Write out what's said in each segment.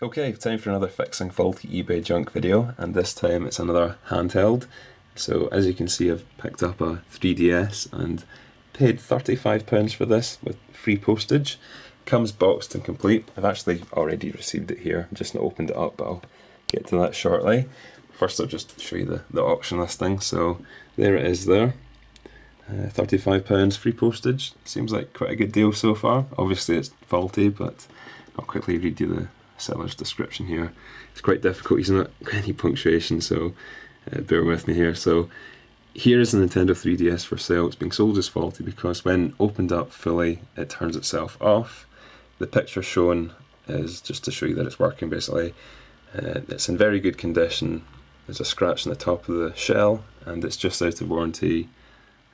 Okay, time for another fixing faulty eBay junk video, and this time it's another handheld. So as you can see, I've picked up a 3DS and paid £35 for this with free postage. Comes boxed and complete. I've actually already received it here, just not opened it up, but I'll get to that shortly. First I'll just show you the auction listing. So there it is there. £35 free postage. Seems like quite a good deal so far. Obviously it's faulty, but I'll quickly read you the seller's description here. It's quite difficult, he's not got any punctuation, so bear with me here. So here is a Nintendo 3DS for sale. It's being sold as faulty because when opened up fully it turns itself off. The picture shown is just to show you that it's working basically. It's in very good condition. There's a scratch on the top of the shell and it's just out of warranty.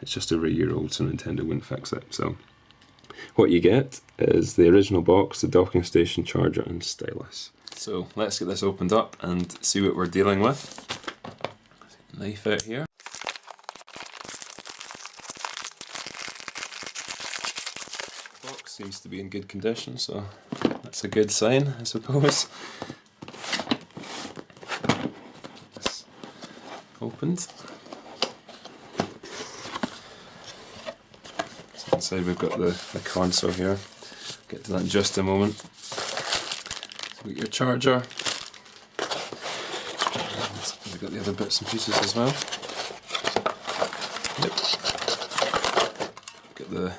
It's just over a year old, so Nintendo wouldn't fix it. So what you get is the original box, the docking station, charger and stylus. So let's get this opened up and see what we're dealing with. Knife out here. Box seems to be in good condition, so that's a good sign, I suppose. It's opened. So inside we've got the console here. Get to that in just a moment. So we've got your charger. And we've got the other bits and pieces as well. Yep. Got the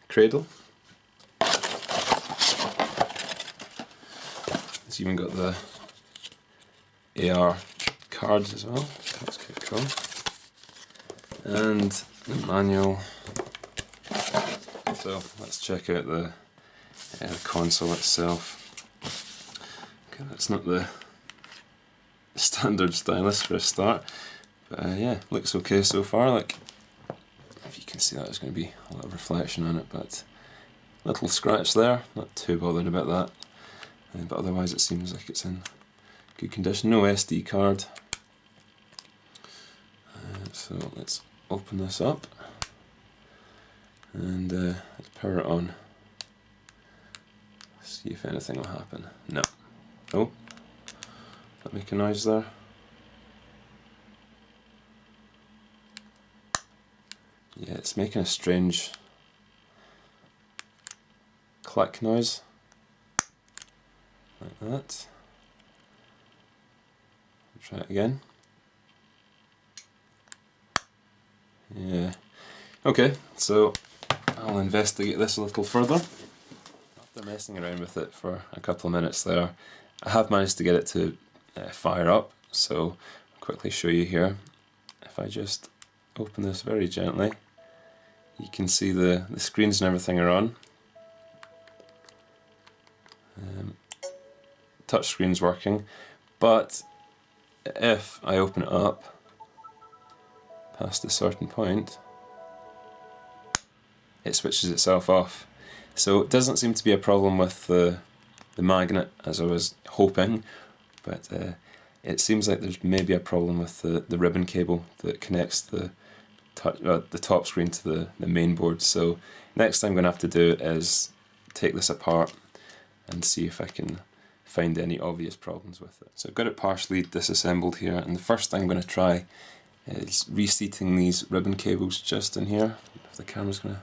cradle. It's even got the AR cards as well. That's quite cool. And the manual. So let's check out the console itself. Okay, that's not the standard stylus for a start, but yeah, looks okay so far. Like, if you can see that, there's going to be a lot of reflection on it, but little scratch there. Not too bothered about that. But otherwise, it seems like it's in good condition. No SD card. So let's open this up. And let's power it on. See if anything will happen. No. Oh, did that make a noise there? Yeah, it's making a strange click noise. Like that. Try it again. Yeah. Okay, so I'll investigate this a little further. After messing around with it for a couple of minutes there, I have managed to get it to fire up, so I'll quickly show you here. If I just open this very gently, you can see the screens and everything are on. Touch screen's working, but if I open it up past a certain point, it switches itself off. So it doesn't seem to be a problem with the magnet as I was hoping, but it seems like there's maybe a problem with the ribbon cable that connects the top screen to the main board. So next thing I'm going to have to do is take this apart and see if I can find any obvious problems with it. So I've got it partially disassembled here, and the first thing I'm going to try is reseating these ribbon cables just in here. If the camera's going to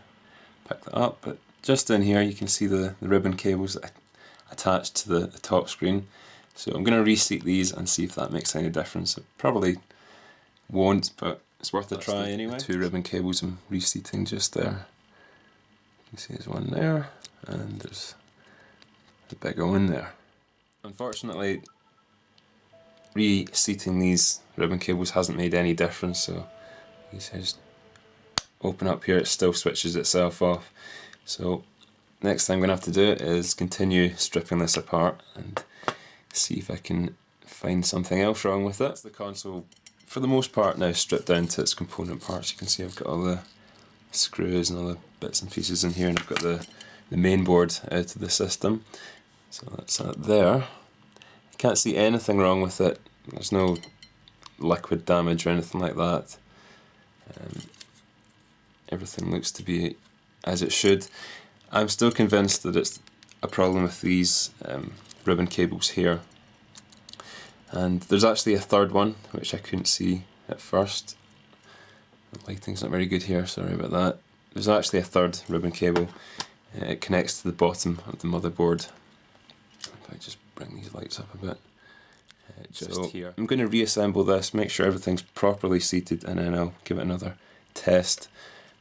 pick that up, but just in here you can see the ribbon cables attached to the top screen. So I'm going to reseat these and see if that makes any difference. It probably won't, but it's worth a try anyway. The two ribbon cables I'm reseating just there. You can see there's one there, and there's the bigger one there. Unfortunately, reseating these ribbon cables hasn't made any difference, so you just open up here, it still switches itself off. So next thing I'm going to have to do is continue stripping this apart and see if I can find something else wrong with it. The console, for the most part, now stripped down to its component parts. You can see I've got all the screws and all the bits and pieces in here, and I've got the main board out of the system. So that's that there. You can't see anything wrong with it. There's no liquid damage or anything like that. Everything looks to be as it should. I'm still convinced that it's a problem with these ribbon cables here. And there's actually a third one, which I couldn't see at first. The lighting's not very good here, sorry about that. There's actually a third ribbon cable. It connects to the bottom of the motherboard. If I just bring these lights up a bit. Just here. I'm going to reassemble this, make sure everything's properly seated, and then I'll give it another test.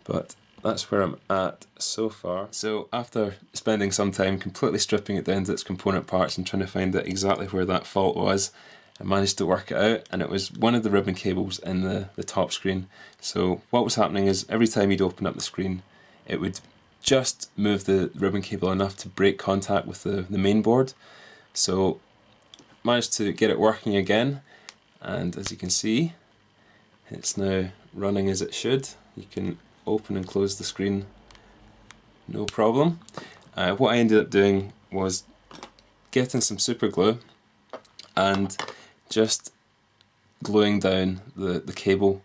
But that's where I'm at so far. So after spending some time completely stripping it down to its component parts and trying to find out exactly where that fault was, I managed to work it out, and it was one of the ribbon cables in the top screen. So what was happening is every time you'd open up the screen, it would just move the ribbon cable enough to break contact with the main board. So managed to get it working again, and as you can see, it's now running as it should. You can open and close the screen no problem. What I ended up doing was getting some super glue and just gluing down the cable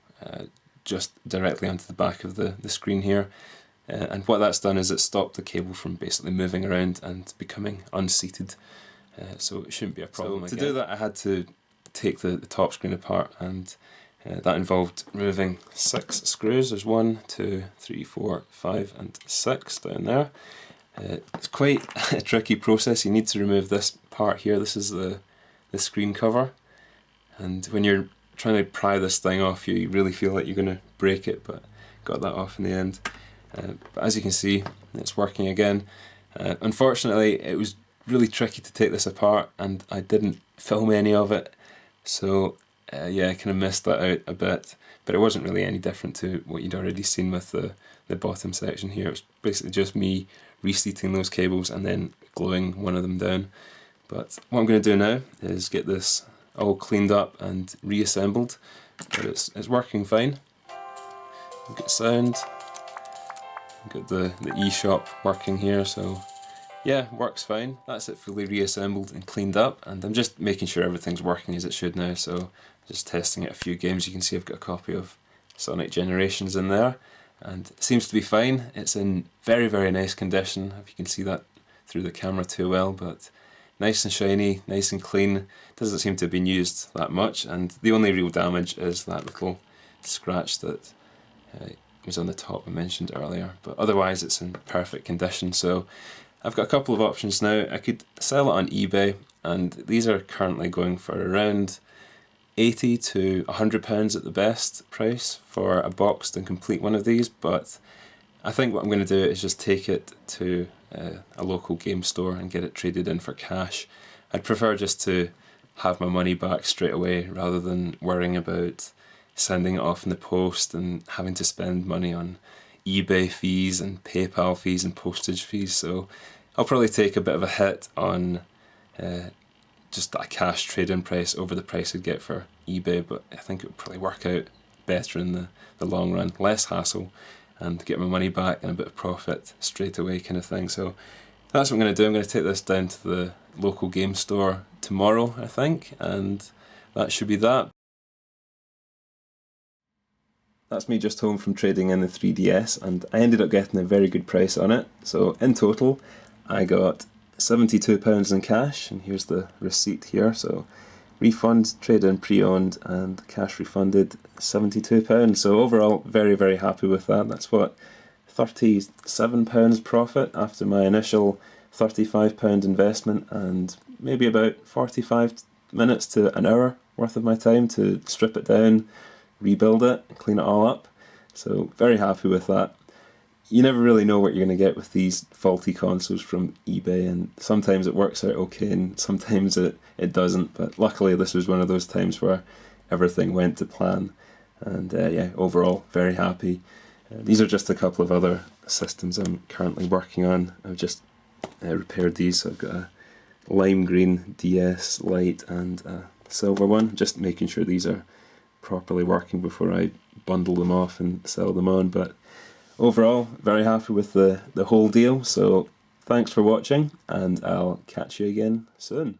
just directly onto the back of the screen here. And what that's done is it stopped the cable from basically moving around and becoming unseated. So it shouldn't be a problem. So to do that, I had to take the top screen apart, and that involved removing 6 screws. There's 1, 2, 3, 4, 5 and 6 down there. It's quite a tricky process. You need to remove this part here. This is the screen cover, and when you're trying to pry this thing off, you really feel like you're going to break it, but got that off in the end. But as you can see, it's working again. Unfortunately, it was really tricky to take this apart, and I didn't film any of it, so yeah, I kind of missed that out a bit, but it wasn't really any different to what you'd already seen with the bottom section here. It was basically just me reseating those cables and then gluing one of them down. But what I'm going to do now is get this all cleaned up and reassembled, but it's working fine. We've got sound, we've got the eShop working here, so yeah, works fine. That's it fully reassembled and cleaned up, and I'm just making sure everything's working as it should now, so just testing it a few games. You can see I've got a copy of Sonic Generations in there, and it seems to be fine. It's in very, very nice condition, if you can see that through the camera too well, but nice and shiny, nice and clean. Doesn't seem to have been used that much, and the only real damage is that little scratch that was on the top I mentioned earlier, but otherwise it's in perfect condition. So I've got a couple of options now. I could sell it on eBay, and these are currently going for around £80 to £100 at the best price for a boxed and complete one of these, but I think what I'm going to do is just take it to a local game store and get it traded in for cash. I'd prefer just to have my money back straight away rather than worrying about sending it off in the post and having to spend money on eBay fees and PayPal fees and postage fees. So I'll probably take a bit of a hit on just a cash trade-in price over the price I'd get for eBay, but I think it would probably work out better in the long run, less hassle, and get my money back and a bit of profit straight away kind of thing. So that's what I'm going to do. I'm going to take this down to the local game store tomorrow, I think, and that should be that. That's me just home from trading in the 3DS, and I ended up getting a very good price on it. So in total I got £72 in cash, and here's the receipt here. So refund, trade-in pre-owned, and cash refunded £72. So overall, very, very happy with that. That's what, £37 profit after my initial £35 investment, and maybe about 45 minutes to an hour worth of my time to strip it down, rebuild it, clean it all up. So very happy with that. You never really know what you're going to get with these faulty consoles from eBay, and sometimes it works out okay and sometimes it doesn't, but luckily this was one of those times where everything went to plan, and yeah, overall very happy. These are just a couple of other systems I'm currently working on. I've just repaired these, so I've got a lime green DS Lite and a silver one, just making sure these are properly working before I bundle them off and sell them on. But overall, very happy with the whole deal, so thanks for watching, and I'll catch you again soon.